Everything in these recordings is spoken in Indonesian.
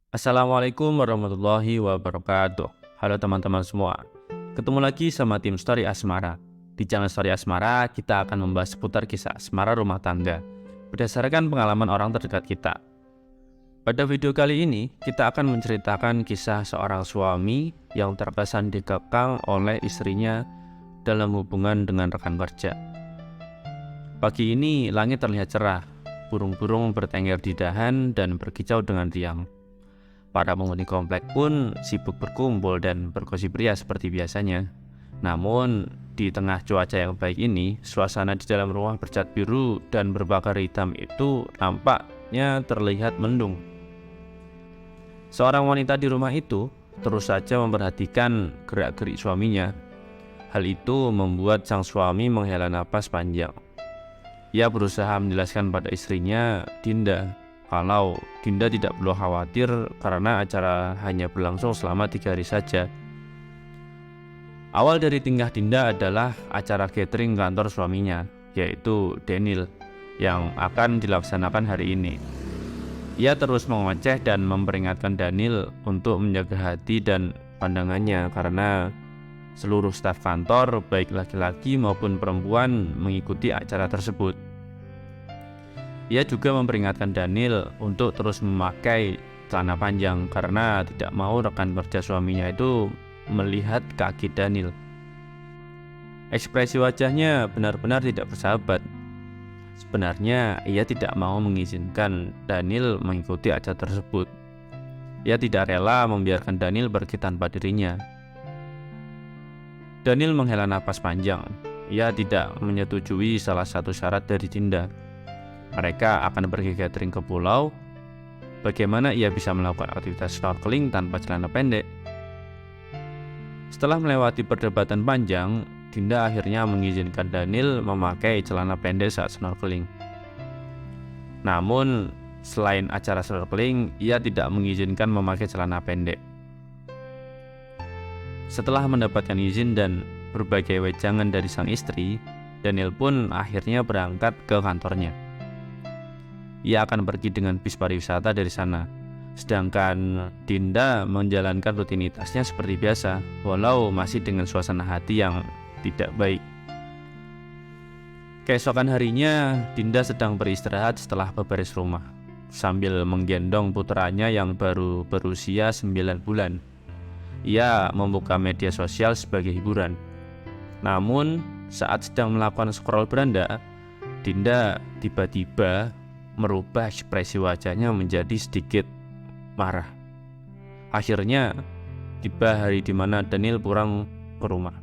Assalamualaikum warahmatullahi wabarakatuh. Halo teman-teman semua. Ketemu lagi sama tim Story Asmara. Di channel Story Asmara, kita akan membahas seputar kisah asmara rumah tangga berdasarkan pengalaman orang terdekat kita. Pada video kali ini, kita akan menceritakan kisah seorang suami yang terkesan dikekang oleh istrinya dalam hubungan dengan rekan kerja. Pagi ini, langit terlihat cerah. Burung-burung bertengger di dahan dan berkicau dengan riang. Para penghuni komplek pun sibuk berkumpul dan bergosip ria seperti biasanya. Namun, di tengah cuaca yang baik ini, suasana di dalam rumah bercat biru dan berbakar hitam itu nampaknya terlihat mendung. Seorang wanita di rumah itu terus saja memperhatikan gerak-gerik suaminya. Hal itu membuat sang suami menghela napas panjang. Ia berusaha menjelaskan pada istrinya, Dinda, kalau Dinda tidak perlu khawatir karena acara hanya berlangsung selama 3 hari saja. Awal dari tingkah Dinda adalah acara catering kantor suaminya, yaitu Daniel, yang akan dilaksanakan hari ini. Ia terus mengoceh dan memperingatkan Daniel untuk menjaga hati dan pandangannya karena seluruh staf kantor, baik laki-laki maupun perempuan, mengikuti acara tersebut. Ia juga memperingatkan Daniel untuk terus memakai celana panjang karena tidak mau rekan kerja suaminya itu melihat kaki Daniel. Ekspresi wajahnya benar-benar tidak bersahabat. Sebenarnya ia tidak mau mengizinkan Daniel mengikuti acara tersebut. Ia tidak rela membiarkan Daniel pergi tanpa dirinya. Daniel menghela napas panjang. Ia tidak menyetujui salah satu syarat dari Dinda. Mereka akan pergi catering ke pulau. Bagaimana ia bisa melakukan aktivitas snorkeling tanpa celana pendek? Setelah melewati perdebatan panjang, Dinda akhirnya mengizinkan Daniel memakai celana pendek saat snorkeling. Namun, selain acara snorkeling, ia tidak mengizinkan memakai celana pendek. Setelah mendapatkan izin dan berbagai wejangan dari sang istri, Daniel pun akhirnya berangkat ke kantornya. Ia akan pergi dengan bis pariwisata dari sana. Sedangkan Dinda menjalankan rutinitasnya seperti biasa, walau masih dengan suasana hati yang tidak baik. Keesokan harinya, Dinda sedang beristirahat setelah beberes rumah, sambil menggendong putranya yang baru berusia 9 bulan. Ia membuka media sosial sebagai hiburan. Namun, saat sedang melakukan scroll beranda, Dinda tiba-tiba merubah ekspresi wajahnya menjadi sedikit marah. Akhirnya, tiba hari di mana Daniel pulang ke rumah.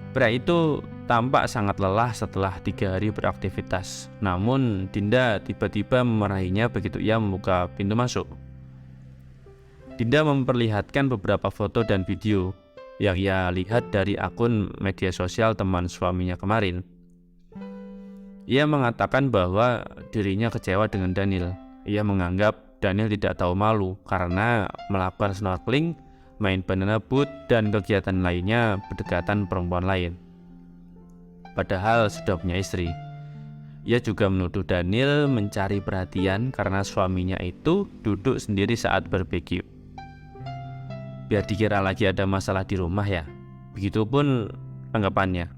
Pria itu tampak sangat lelah setelah 3 hari beraktivitas. Namun, Dinda tiba-tiba memarahinya begitu ia membuka pintu masuk. Dinda memperlihatkan beberapa foto dan video yang ia lihat dari akun media sosial teman suaminya kemarin. Ia mengatakan bahwa dirinya kecewa dengan Daniel. Ia menganggap Daniel tidak tahu malu karena melakukan snorkeling, main banana boat, dan kegiatan lainnya berdekatan perempuan lain. Padahal sudah punya istri. Ia juga menuduh Daniel mencari perhatian karena suaminya itu duduk sendiri saat barbeque. Biar dikira lagi ada masalah di rumah ya. Begitupun anggapannya.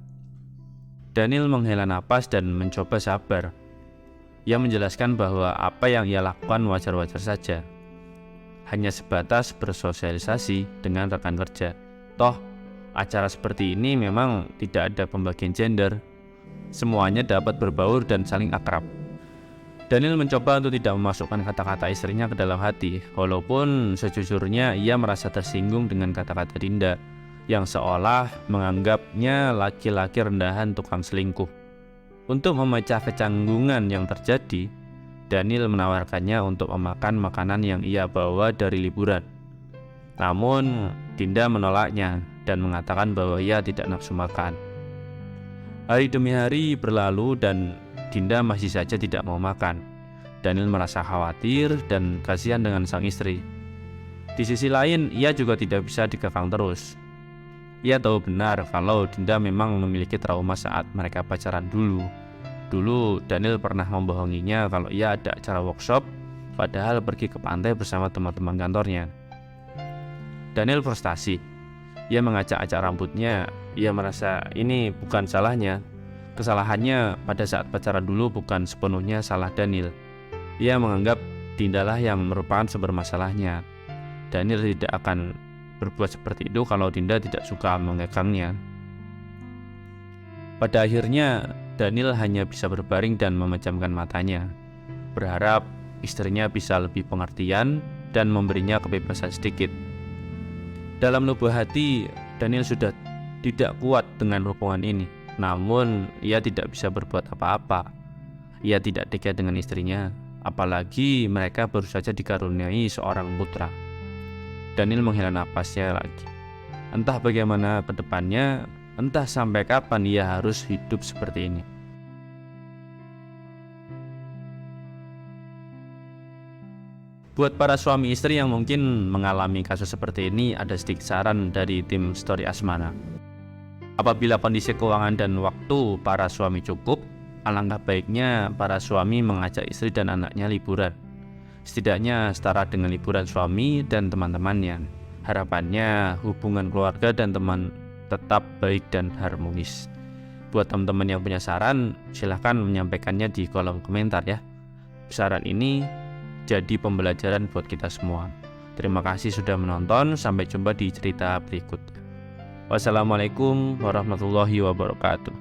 Daniel menghela napas dan mencoba sabar. Ia menjelaskan bahwa apa yang ia lakukan wajar-wajar saja. Hanya sebatas bersosialisasi dengan rekan kerja. Toh, acara seperti ini memang tidak ada pembagian gender. Semuanya dapat berbaur dan saling akrab. Daniel mencoba untuk tidak memasukkan kata-kata istrinya ke dalam hati, walaupun sejujurnya ia merasa tersinggung dengan kata-kata Dinda yang seolah menganggapnya laki-laki rendahan tukang selingkuh. Untuk memecah kecanggungan yang terjadi, Daniel menawarkannya untuk memakan makanan yang ia bawa dari liburan. Namun, Dinda menolaknya dan mengatakan bahwa ia tidak nafsu makan. Hari demi hari berlalu dan Dinda masih saja tidak mau makan. Daniel merasa khawatir dan kasihan dengan sang istri. Di sisi lain, ia juga tidak bisa dikekang terus. Ia tahu benar kalau Dinda memang memiliki trauma saat mereka pacaran dulu. Dulu Daniel pernah membohonginya kalau ia ada acara workshop padahal pergi ke pantai bersama teman-teman kantornya. Daniel frustasi. Ia mengacak-acak rambutnya. Ia merasa ini bukan salahnya. Kesalahannya pada saat pacaran dulu bukan sepenuhnya salah Daniel. Ia menganggap Dinda lah yang merupakan sumber masalahnya. Daniel tidak akan berbuat seperti itu kalau Dinda tidak suka mengekangnya. Pada akhirnya Daniel hanya bisa berbaring dan memejamkan matanya, berharap istrinya bisa lebih pengertian dan memberinya kebebasan sedikit. Dalam lubuk hati, Daniel sudah tidak kuat dengan hubungan ini. Namun, ia tidak bisa berbuat apa-apa. Ia tidak tega dengan istrinya, apalagi mereka baru saja dikaruniai seorang putra. Daniel menghela napasnya lagi. Entah bagaimana ke depannya, entah sampai kapan ia harus hidup seperti ini. Buat para suami istri yang mungkin mengalami kasus seperti ini, ada sedikit saran dari tim Story Asmana. Apabila kondisi keuangan dan waktu para suami cukup, alangkah baiknya para suami mengajak istri dan anaknya liburan. Setidaknya setara dengan liburan suami dan teman-temannya. Harapannya hubungan keluarga dan teman tetap baik dan harmonis. Buat teman-teman yang punya saran, silahkan menyampaikannya di kolom komentar ya. Saran ini jadi pembelajaran buat kita semua. Terima kasih sudah menonton, sampai jumpa di cerita berikut. Wassalamualaikum warahmatullahi wabarakatuh.